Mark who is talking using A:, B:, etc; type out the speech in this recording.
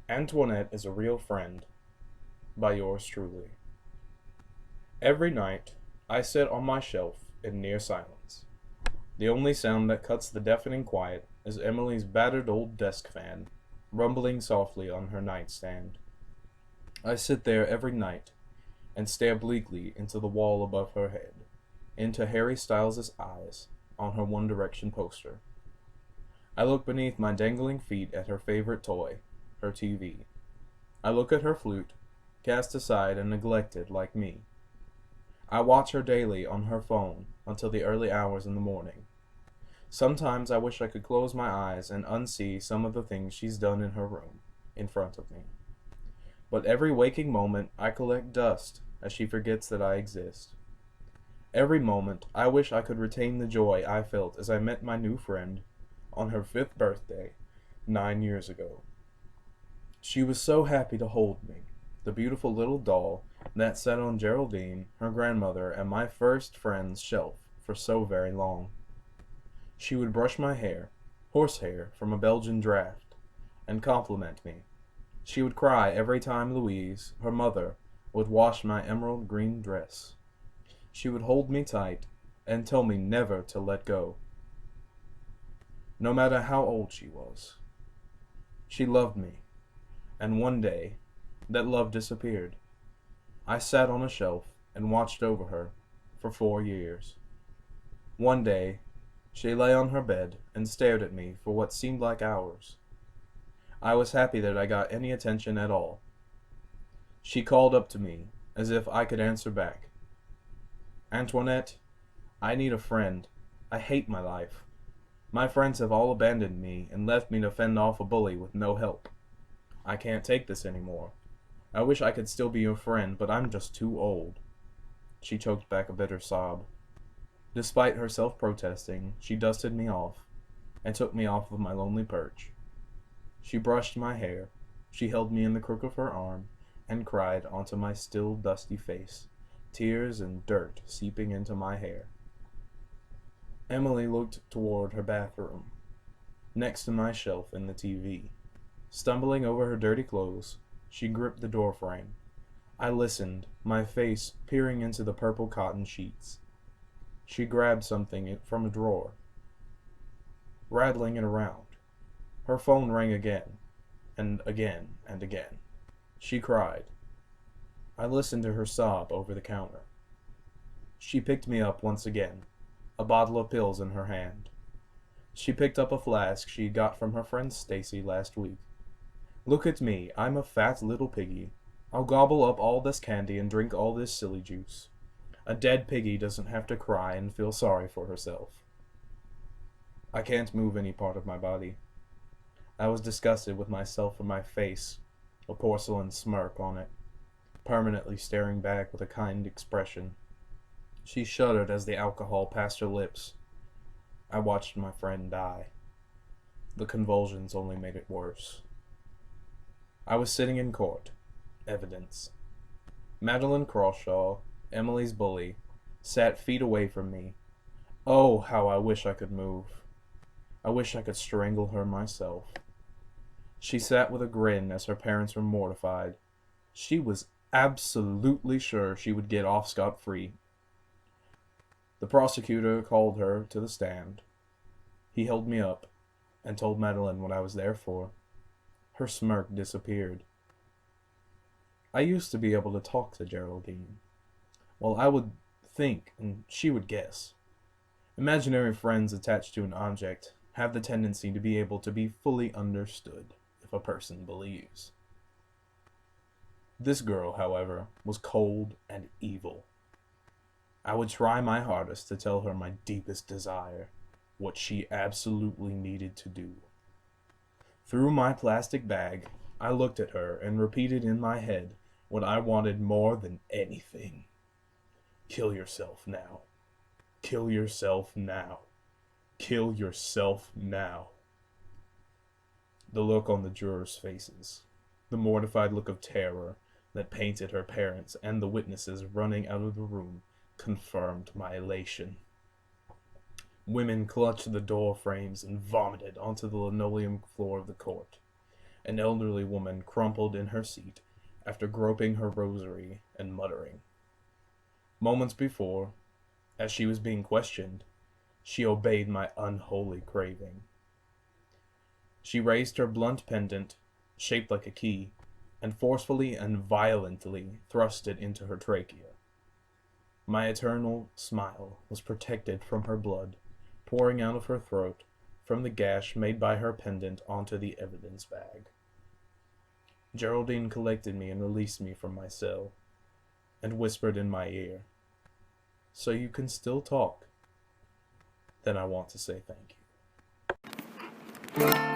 A: Antoinette is a real friend, by yours truly. Every night, I sit on my shelf in near silence. The only sound that cuts the deafening quiet is Emily's battered old desk fan, rumbling softly on her nightstand. I sit there every night and stare bleakly into the wall above her head, into Harry Styles' eyes on her One Direction poster. I look beneath my dangling feet at her favorite toy, her TV. I look at her flute, cast aside and neglected like me. I watch her daily on her phone until the early hours in the morning. Sometimes I wish I could close my eyes and unsee some of the things she's done in her room, in front of me. But every waking moment I collect dust as she forgets that I exist. Every moment I wish I could retain the joy I felt as I met my new friend on her 5th birthday, 9 years ago. She was so happy to hold me, the beautiful little doll that sat on Geraldine, her grandmother, and my first friend's shelf for so very long. She would brush my hair, horsehair from a Belgian draft, and compliment me. She would cry every time Louise, her mother, would wash my emerald green dress. She would hold me tight and tell me never to let go, no matter how old she was. She loved me, and one day, that love disappeared. I sat on a shelf and watched over her for 4 years. One day, she lay on her bed and stared at me for what seemed like hours. I was happy that I got any attention at all. She called up to me as if I could answer back. Antoinette, I need a friend. I hate my life. My friends have all abandoned me and left me to fend off a bully with no help. I can't take this anymore. I wish I could still be your friend, but I'm just too old. She choked back a bitter sob. Despite her self-protesting, she dusted me off and took me off of my lonely perch. She brushed my hair, she held me in the crook of her arm, and cried onto my still dusty face, tears and dirt seeping into my hair. Emily looked toward her bathroom, next to my shelf in the TV. Stumbling over her dirty clothes, she gripped the doorframe. I listened, my face peering into the purple cotton sheets. She grabbed something from a drawer, rattling it around. Her phone rang again, and again, and again. She cried. I listened to her sob over the counter. She picked me up once again, a bottle of pills in her hand. She picked up a flask she got from her friend Stacy last week. Look at me, I'm a fat little piggy. I'll gobble up all this candy and drink all this silly juice. A dead piggy doesn't have to cry and feel sorry for herself. I can't move any part of my body. I was disgusted with myself and my face, a porcelain smirk on it, permanently staring back with a kind expression. She shuddered as the alcohol passed her lips. I watched my friend die. The convulsions only made it worse. I was sitting in court. Evidence. Madeline Crawshaw, Emily's bully, sat feet away from me. Oh, how I wish I could move. I wish I could strangle her myself. She sat with a grin as her parents were mortified. She was absolutely sure she would get off scot-free. The prosecutor called her to the stand. He held me up and told Madeline what I was there for. Her smirk disappeared. I used to be able to talk to Geraldine. Well, I would think, and she would guess. Imaginary friends attached to an object have the tendency to be able to be fully understood if a person believes. This girl, however, was cold and evil. I would try my hardest to tell her my deepest desire, what she absolutely needed to do. Through my plastic bag, I looked at her and repeated in my head what I wanted more than anything. Kill yourself now. Kill yourself now. Kill yourself now. The look on the jurors' faces, the mortified look of terror that painted her parents and the witnesses running out of the room, confirmed my elation. Women clutched the door frames and vomited onto the linoleum floor of the court. an elderly woman crumpled in her seat after groping her rosary and muttering. Moments before, as she was being questioned, she obeyed my unholy craving. She raised her blunt pendant, shaped like a key, and forcefully and violently thrust it into her trachea. My eternal smile was protected from her blood, pouring out of her throat from the gash made by her pendant onto the evidence bag. Geraldine collected me and released me from my cell, and whispered in my ear, "So you can still talk? Then I want to say thank you."